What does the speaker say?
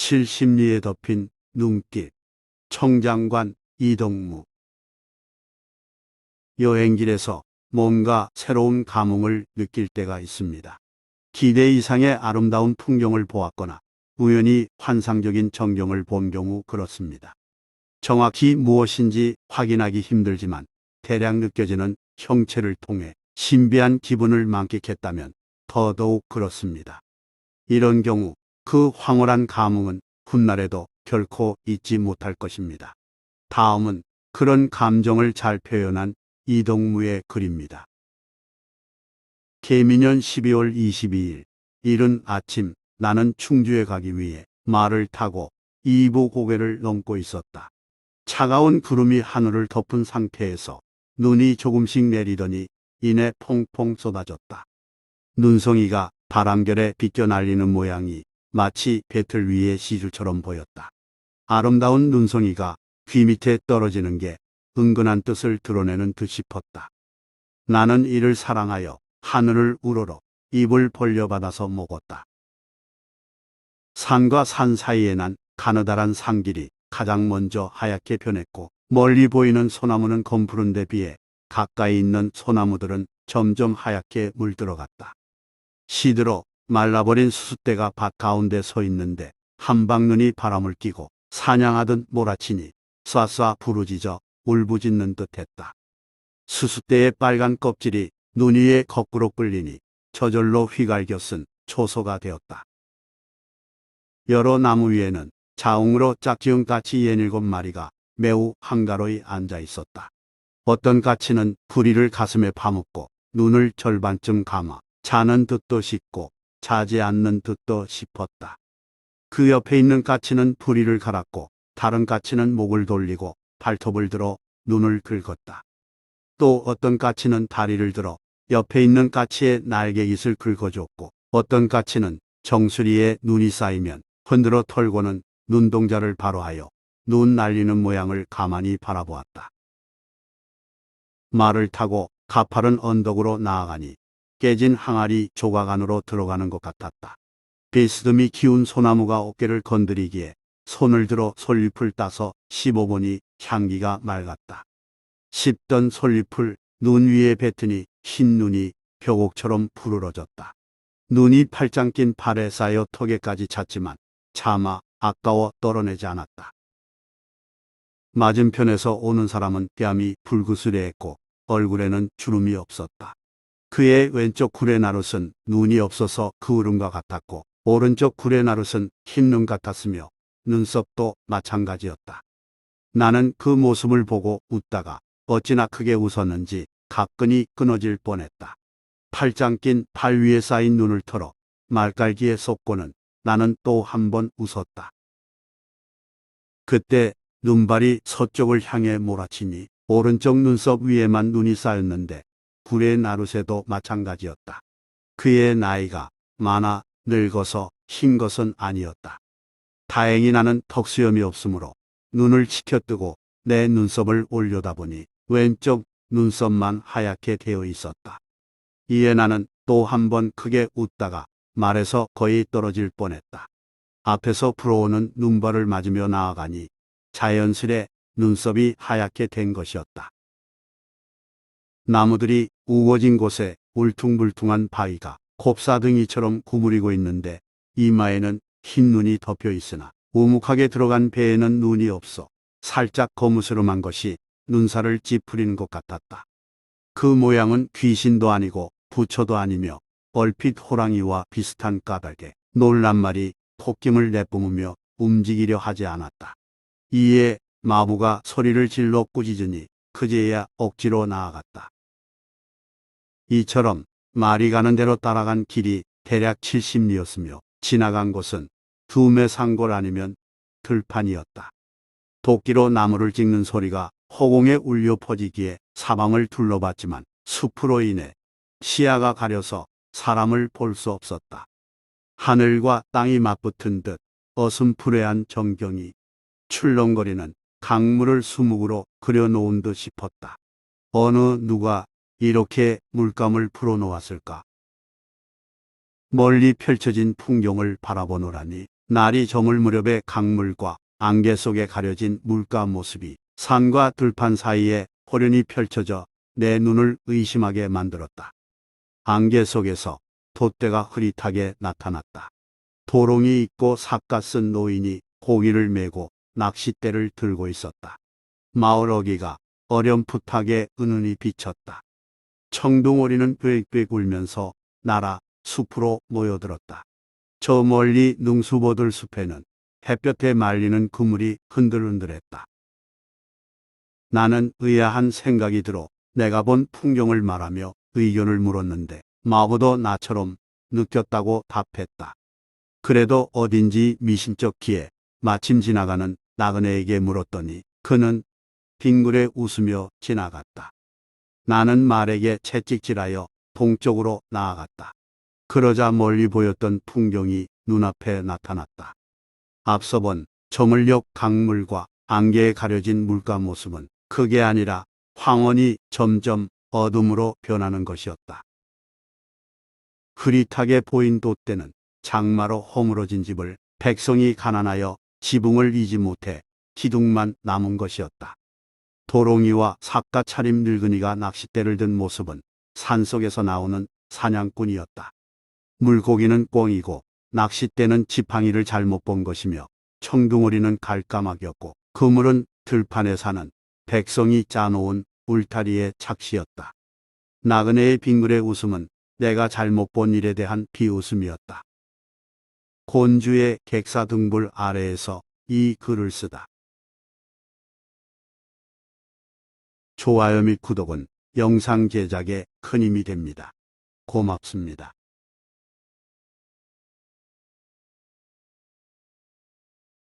칠십리에 덮인 눈길. 청장관 이동무. 여행길에서 뭔가 새로운 감흥을 느낄 때가 있습니다. 기대 이상의 아름다운 풍경을 보았거나 우연히 환상적인 전경을 본 경우 그렇습니다. 정확히 무엇인지 확인하기 힘들지만 대략 느껴지는 형체를 통해 신비한 기분을 만끽했다면 더더욱 그렇습니다. 이런 경우 그 황홀한 감흥은 훗날에도 결코 잊지 못할 것입니다. 다음은 그런 감정을 잘 표현한 이동무의 글입니다. 계민년 12월 22일 이른 아침 나는 충주에 가기 위해 말을 타고 이부 고개를 넘고 있었다. 차가운 구름이 하늘을 덮은 상태에서 눈이 조금씩 내리더니 이내 퐁퐁 쏟아졌다. 눈송이가 바람결에 비껴 날리는 모양이 마치 배틀 위의 시주처럼 보였다. 아름다운 눈송이가 귀 밑에 떨어지는 게 은근한 뜻을 드러내는 듯 싶었다. 나는 이를 사랑하여 하늘을 우러러 입을 벌려받아서 먹었다. 산과 산 사이에 난 가느다란 산길이 가장 먼저 하얗게 변했고 멀리 보이는 소나무는 검푸른 데 비해 가까이 있는 소나무들은 점점 하얗게 물들어갔다. 시들어 말라버린 수숫대가 밭 가운데 서 있는데 한방눈이 바람을 끼고 사냥하듯 몰아치니 쏴쏴 부르짖어 울부짖는 듯했다. 수숫대의 빨간 껍질이 눈 위에 거꾸로 끌리니 저절로 휘갈겨 쓴 초소가 되었다. 여러 나무 위에는 자웅으로 짝지은 까치 67마리가 매우 한가로이 앉아 있었다. 어떤 까치는 부리를 가슴에 파묻고 눈을 절반쯤 감아 자는 듯도 싶고 자지 않는 듯도 싶었다. 그 옆에 있는 까치는 부리를 갈았고 다른 까치는 목을 돌리고 발톱을 들어 눈을 긁었다. 또 어떤 까치는 다리를 들어 옆에 있는 까치의 날개깃을 긁어줬고 어떤 까치는 정수리에 눈이 쌓이면 흔들어 털고는 눈동자를 바로 하여 눈 날리는 모양을 가만히 바라보았다. 말을 타고 가파른 언덕으로 나아가니 깨진 항아리 조각 안으로 들어가는 것 같았다. 비스듬히 기운 소나무가 어깨를 건드리기에 손을 들어 솔잎을 따서 씹어보니 향기가 맑았다. 씹던 솔잎을 눈 위에 뱉으니 흰 눈이 벼곡처럼 푸르러졌다. 눈이 팔짱 낀 팔에 쌓여 턱에까지 찼지만 차마 아까워 떨어내지 않았다. 맞은편에서 오는 사람은 뺨이 불그스레했고 얼굴에는 주름이 없었다. 그의 왼쪽 구레나룻은 눈이 없어서 그을음과 같았고 오른쪽 구레나룻은 흰눈 같았으며 눈썹도 마찬가지였다. 나는 그 모습을 보고 웃다가 어찌나 크게 웃었는지 가끈이 끊어질 뻔했다. 팔짱 낀 팔 위에 쌓인 눈을 털어 말깔기에 쏟고는 나는 또 한 번 웃었다. 그때 눈발이 서쪽을 향해 몰아치니 오른쪽 눈썹 위에만 눈이 쌓였는데 구레나룻에도 마찬가지였다. 그의 나이가 많아 늙어서 흰 것은 아니었다. 다행히 나는 턱수염이 없으므로 눈을 치켜뜨고 내 눈썹을 올려다보니 왼쪽 눈썹만 하얗게 되어 있었다. 이에 나는 또 한 번 크게 웃다가 말에서 거의 떨어질 뻔했다. 앞에서 불어오는 눈발을 맞으며 나아가니 자연스레 눈썹이 하얗게 된 것이었다. 나무들이 우거진 곳에 울퉁불퉁한 바위가 곱사등이처럼 구부리고 있는데 이마에는 흰 눈이 덮여 있으나 우묵하게 들어간 배에는 눈이 없어 살짝 거무스름한 것이 눈살을 찌푸리는 것 같았다. 그 모양은 귀신도 아니고 부처도 아니며 얼핏 호랑이와 비슷한 까닭에 놀란 말이 콧김을 내뿜으며 움직이려 하지 않았다. 이에 마부가 소리를 질러 꾸짖으니 그제야 억지로 나아갔다. 이처럼 말이 가는 대로 따라간 길이 대략 70리였으며 지나간 곳은 두매산골 아니면 들판이었다. 도끼로 나무를 찍는 소리가 허공에 울려 퍼지기에 사방을 둘러봤지만 숲으로 인해 시야가 가려서 사람을 볼 수 없었다. 하늘과 땅이 맞붙은 듯 어슴푸레한 전경이 출렁거리는 강물을 수묵으로 그려놓은 듯 싶었다. 어느 누가 이렇게 물감을 풀어놓았을까? 멀리 펼쳐진 풍경을 바라보노라니 날이 저물 무렵의 강물과 안개 속에 가려진 물가 모습이 산과 들판 사이에 호련히 펼쳐져 내 눈을 의심하게 만들었다. 안개 속에서 돛대가 흐릿하게 나타났다. 도롱이 입고 삿갓 쓴 노인이 고기를 메고 낚싯대를 들고 있었다. 마을 어귀가 어렴풋하게 은은히 비쳤다. 청둥오리는 꽥꽥 울면서 날아 숲으로 모여들었다. 저 멀리 능수보들 숲에는 햇볕에 말리는 그물이 흔들흔들했다. 나는 의아한 생각이 들어 내가 본 풍경을 말하며 의견을 물었는데 마부도 나처럼 느꼈다고 답했다. 그래도 어딘지 미심쩍기에 마침 지나가는 나그네에게 물었더니 그는 빙그레 웃으며 지나갔다. 나는 말에게 채찍질하여 동쪽으로 나아갔다. 그러자 멀리 보였던 풍경이 눈앞에 나타났다. 앞서 본 저물녘 강물과 안개에 가려진 물가 모습은 그게 아니라 황혼이 점점 어둠으로 변하는 것이었다. 흐릿하게 보인 돛대는 장마로 허물어진 집을 백성이 가난하여 지붕을 이지 못해 기둥만 남은 것이었다. 도롱이와 삿갓 차림 늙은이가 낚싯대를 든 모습은 산속에서 나오는 사냥꾼이었다. 물고기는 꿩이고 낚싯대는 지팡이를 잘못 본 것이며 청둥오리는 갈까마귀였고 그물은 들판에 사는 백성이 짜놓은 울타리의 착시였다. 나그네의 빙그레 웃음은 내가 잘못 본 일에 대한 비웃음이었다. 곤주의 객사 등불 아래에서 이 글을 쓰다. 좋아요 및 구독은 영상 제작에 큰 힘이 됩니다. 고맙습니다.